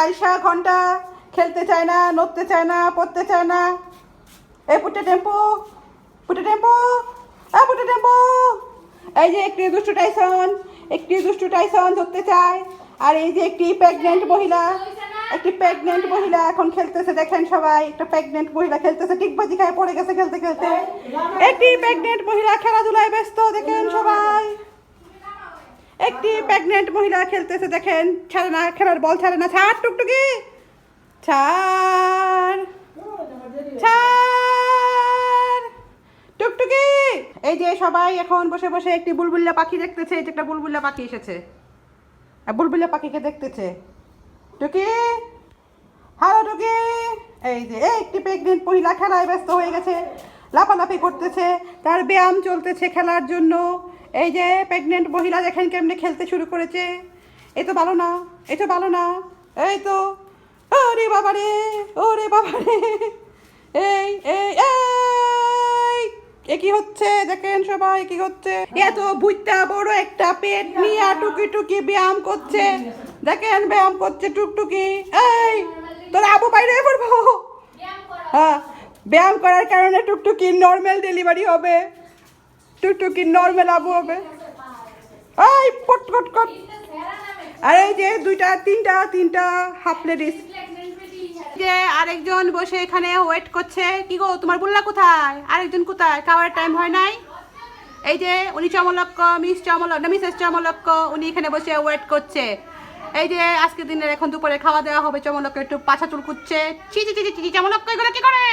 আয়শা ঘন্টা খেলতে চায় না, নড়তে চায় না, পড়তে চায় না। এই পুটে টেম্পো, পুটে টেম্পো, পুটে টেম্পো। এই যে একটি দুষ্টু টাইসন ধরতে চায়। আর এই যে একটি প্রেগনেন্ট মহিলা এখন খেলতেছে। দেখেন সবাই, একটা প্রেগনেন্ট মহিলা খেলতেছে, টিকবাজি খায় পড়ে গেছে খেলতে খেলতে। একটি প্রেগনেন্ট মহিলা খেলাধুলায় ব্যস্ত, দেখেন সবাই। একটি প্রেগনেন্ট মহিলা খেলতেছে, দেখেন। ছাড়ে না, খেলার বল ছাড়ে না। ছাড় টুকটুকি, ছাড় ছাড় টুকটুকি। এই যে সবাই এখন বসে বসে একটি বুলবুলিয়া পাখি দেখতেছে। এই যে একটা বুলবুলিয়া পাখি এসেছে, বুলবুলিয়া পাখিকে দেখতেছে। টুকি, হ্যালো টুকি। এই যে একটি প্রেগনেন্ট মহিলা খেলায় ব্যস্ত হয়ে গেছে, লাফালাফি করতেছে, তার ব্যায়াম চলতেছে খেলার জন্য। এই যে প্রেগনেন্ট মহিলা দেখেন কেমনে খেলতে শুরু করেছে। এই তো ভালো না, এই তো ভালো না। এই তো, ওরে বাবারে, ওরে বাবারে। এই এই এই এ কি হচ্ছে দেখেন সবাই, কি হচ্ছে। এত বুইটা বড় একটা পেট নিয়ে টুকি টুকি ব্যায়াম করছে, দেখেন ব্যায়াম করছে টুকটুকি। এই তোর আবু বাইরে পড়বো। হ্যাঁ, ব্যায়াম করার কারণে টুকটুকি নর্মাল ডেলিভারি হবে, টুকটুকি নর্মাল আবু হবে। এই পট কট কট। আর এই যে তিনটা হাফ লেডিস। যে আরেকজন বসে এখানে ওয়েট করছে। কি গো, তোমার বুল্লা কোথায়? আরেকজন কোথায়? খাওয়ার টাইম হয় নাই। এই যে উনি চমলক্ষ, মিসেস চমলক্ষ, উনি এখানে বসে ওয়েট করছে। এই যে আজকে দিনের এখন দুপুরে খাওয়া দাওয়া হবে। চমলক্ষ একটু পাছা চুল কুচ্ছে। চি চি চি চি, চমলক্ষ এগুলো কি করে?